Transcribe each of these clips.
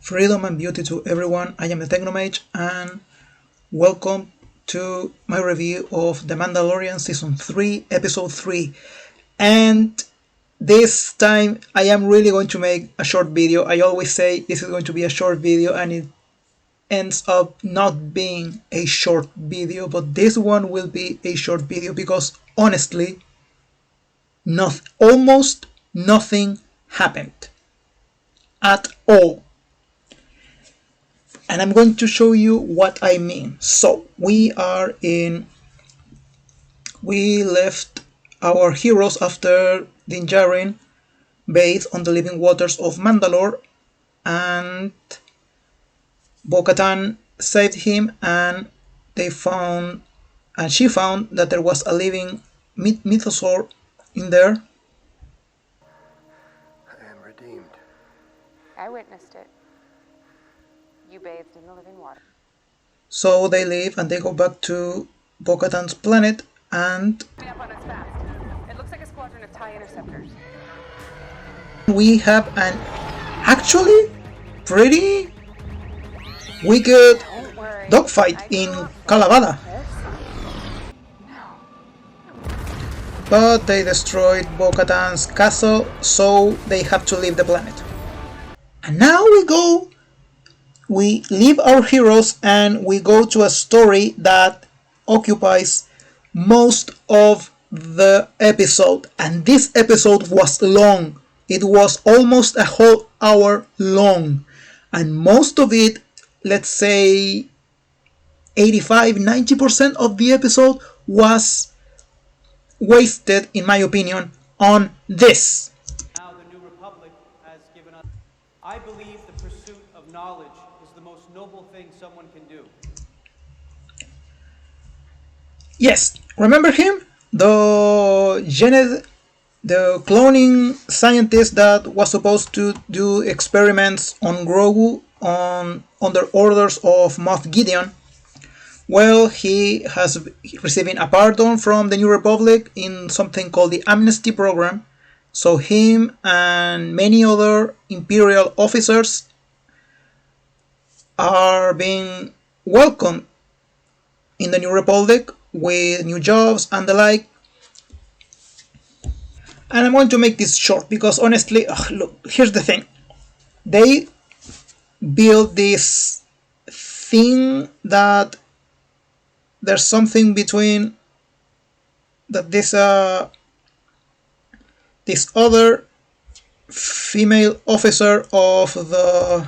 Freedom and beauty to everyone, I am the Technomage and welcome to my review of The Mandalorian Season 3, Episode 3. And this time I am really going to make a short video. I always say this is going to be a short video and it ends up not being a short video, but this one will be a short video because honestly, almost nothing happened at all. And I'm going to show you what I mean. So we left our heroes after Din Djarin bathed on the living waters of Mandalore, and Bo-Katan saved him, and she found that there was a living mythosaur in there. I am redeemed. I witnessed it. You bathed in the living water. So they leave and they go back to Bo-Katan's planet, and Up on us fast. It looks like a squadron of TIE interceptors. we have an actually pretty wicked dogfight in Kalavada. But they destroyed Bo-Katan's castle, so they have to leave the planet. And now we leave our heroes and we go to a story that occupies most of the episode. And this episode was long. It was almost a whole hour long. And most of it, let's say 85-90% of the episode was wasted, in my opinion, on this. Now the New Republic has given us. I believe the pursuit of knowledge is the most noble thing someone can do. Yes, remember him? The cloning scientist that was supposed to do experiments on Grogu under orders of Moff Gideon. Well, he has receiving a pardon from the New Republic in something called the Amnesty Program. So him and many other Imperial officers are being welcomed in the New Republic with new jobs and the like. And I'm going to make this short because honestly, look, here's the thing. They build this thing that there's something between that this other female officer of the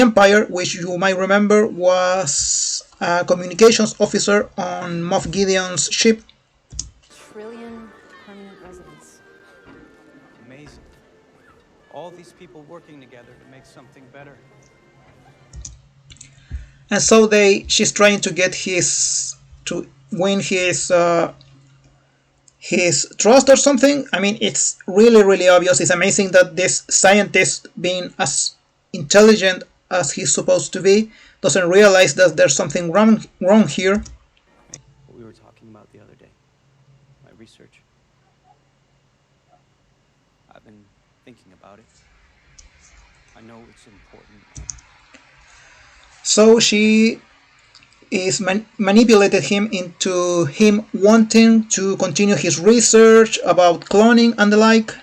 Empire, which you might remember was a communications officer on Moff Gideon's ship. Trillion permanent residents. Amazing. All these people working together to make something better. And so she's trying to get to win his trust or something. I mean, it's really obvious. It's amazing that this scientist, being as intelligent as he's supposed to be, doesn't realize that there's something wrong here. What we were talking about the other day. My research. I've been thinking about it. I know it's important. So she is manipulated him into him wanting to continue his research about cloning and the like.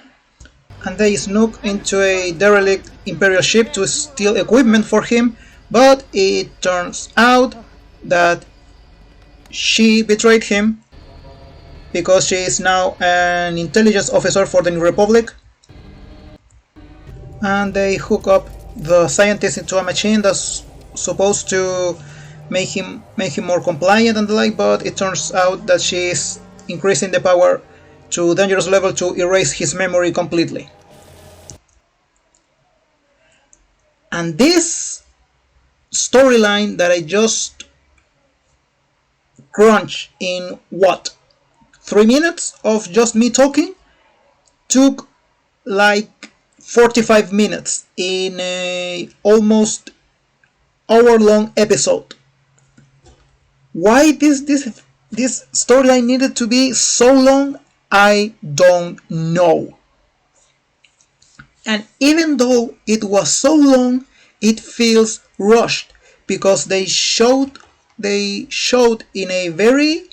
And they snook into a derelict Imperial ship to steal equipment for him, but it turns out that she betrayed him because she is now an intelligence officer for the New Republic. And they hook up the scientist into a machine that's supposed to make him more compliant and the like, but it turns out that she is increasing the power to dangerous level to erase his memory completely. And this storyline that I just crunch in 3 minutes of just me talking took like 45 minutes in a almost hour-long episode. Why this storyline needed to be so long, I don't know. And even though it was so long, it feels rushed because they showed in a very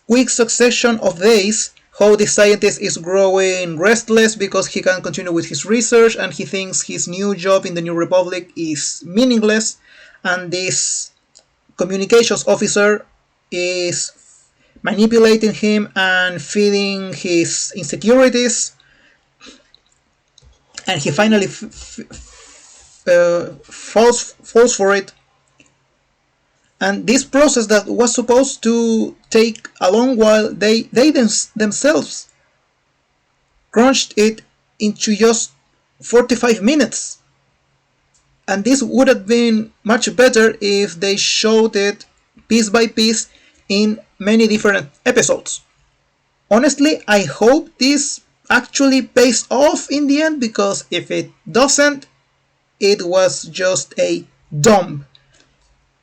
quick succession of days how the scientist is growing restless because he can't continue with his research and he thinks his new job in the New Republic is meaningless, and this communications officer is manipulating him and feeding his insecurities, and he finally falls for it. And this process that was supposed to take a long while, they themselves crunched it into just 45 minutes. And this would have been much better if they showed it piece by piece in many different episodes. Honestly, I hope this actually pays off in the end, because if it doesn't, it was just a dumb,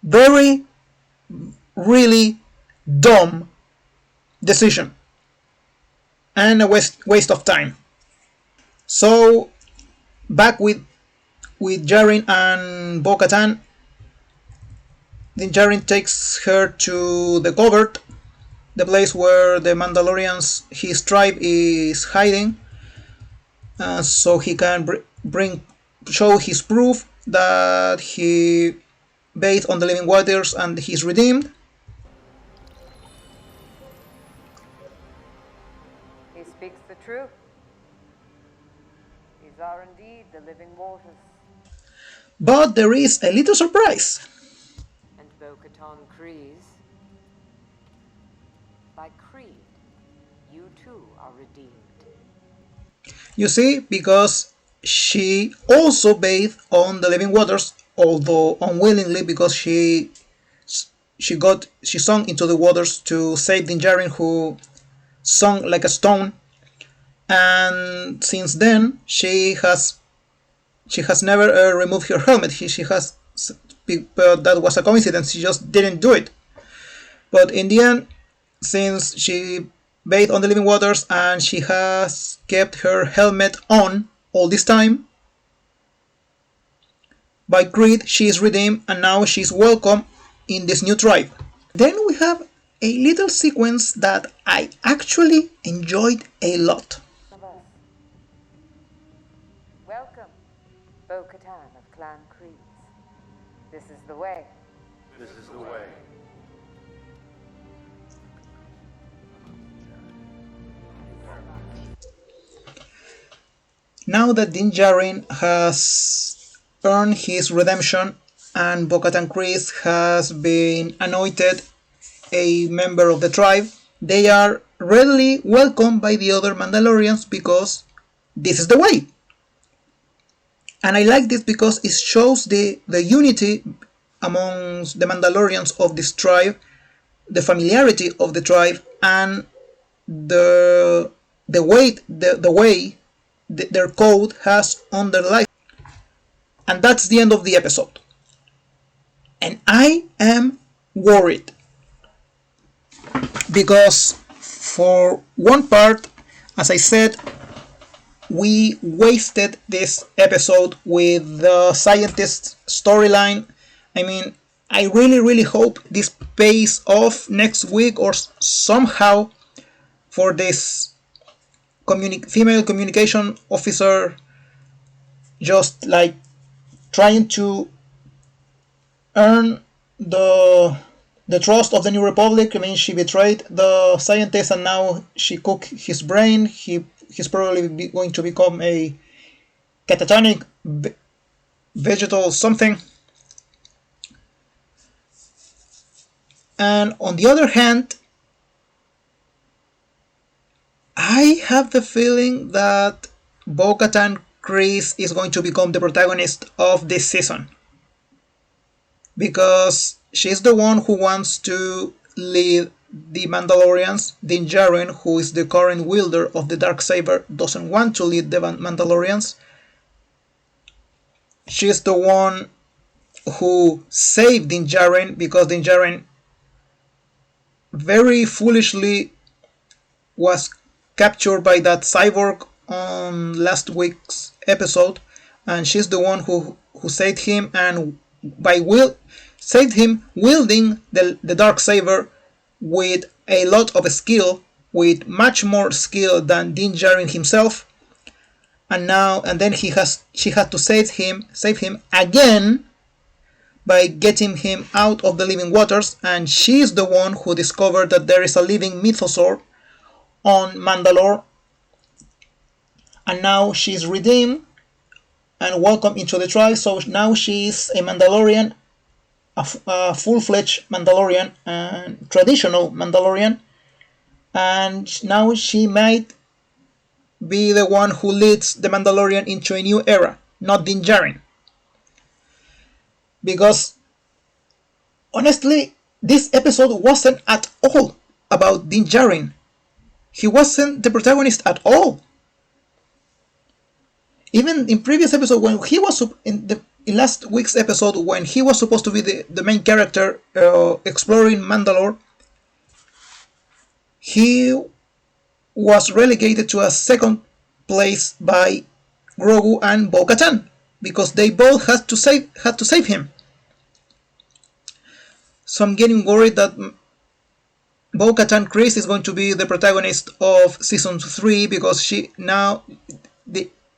very, really dumb decision and a waste of time. So back with Djarin and Bo-Katan, Din Djarin takes her to the covert, the place where the Mandalorians, his tribe, is hiding, so he can show his proof that he bathed on the living waters and he's redeemed. He speaks the truth. These are indeed the living waters. But there is a little surprise. And Bo-Katan Kryze. By creed, you too are redeemed. You see, because she also bathed on the living waters, although unwillingly, because she sunk into the waters to save Din Djarin, who sunk like a stone. And since then, she has never removed her helmet. She has, but that was a coincidence. She just didn't do it. But in the end, since she bathed on the living waters and she has kept her helmet on all this time, by creed she is redeemed and now she's welcome in this new tribe. Then we have a little sequence that I actually enjoyed a lot. Of us. Welcome, Bo-Katan of Clan Kryze. This is the way. This is the way. Now that Din Djarin has earned his redemption and Bo-Katan Kryze has been anointed a member of the tribe, they are readily welcomed by the other Mandalorians because this is the way. And I like this because it shows the unity amongst the Mandalorians of this tribe, the familiarity of the tribe, and the weight, the way their code has on their life. And that's the end of the episode. And I am worried because for one part, as I said, we wasted this episode with the scientist storyline. I mean, I really hope this pays off next week or somehow for this female communication officer just like trying to earn the trust of the New Republic. I mean, she betrayed the scientist and now she cooked his brain. He's probably going to become a catatonic vegetal something. And on the other hand, I have the feeling that Bo-Katan Kryze is going to become the protagonist of this season, because she's the one who wants to lead the Mandalorians. Din Djarin, who is the current wielder of the Darksaber, doesn't want to lead the Mandalorians. She's the one who saved Din Djarin because Din Djarin very foolishly was captured by that cyborg on last week's episode, and she's the one who saved him, and saved him wielding the dark saber with a lot of skill, with much more skill than Din Djarin himself. And then she had to save him again by getting him out of the living waters, and she's the one who discovered that there is a living mythosaur on Mandalore, and now she's redeemed and welcome into the tribe. So now she's a Mandalorian, a full-fledged Mandalorian, and traditional Mandalorian, and now she might be the one who leads the Mandalorian into a new era, not Din Djarin. Because honestly, this episode wasn't at all about Din Djarin. He wasn't the protagonist at all. Even in previous episode, when he was in last week's episode, when he was supposed to be the main character exploring Mandalore, he was relegated to a second place by Grogu and Bo-Katan, because they both had to save him. So I'm getting worried that Bo-Katan Kryze is going to be the protagonist of season 3, because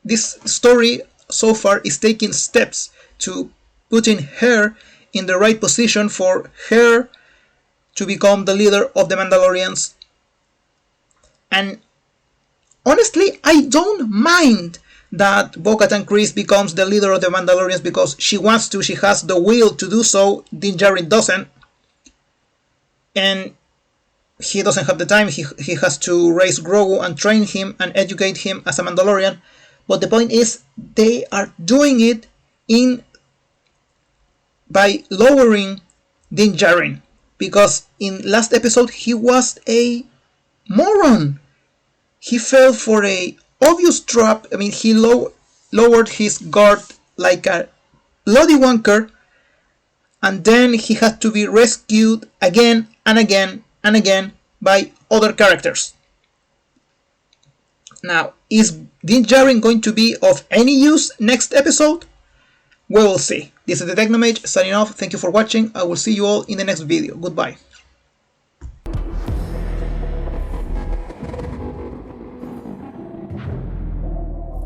this story so far is taking steps to putting her in the right position for her to become the leader of the Mandalorians. And honestly, I don't mind that Bo-Katan Kryze becomes the leader of the Mandalorians, because she wants to, she has the will to do so. Din Djarin doesn't, and he doesn't have the time. He has to raise Grogu and train him and educate him as a Mandalorian. But the point is, they are doing it by lowering Din Djarin, because in last episode he was a moron. He fell for a obvious trap. I mean, he lowered his guard like a bloody wanker, and then he had to be rescued again and again and again by other characters. Now, is Din Djarin going to be of any use next episode? We will see. This is the Technomage signing off. Thank you for watching. I will see you all in the next video. Goodbye.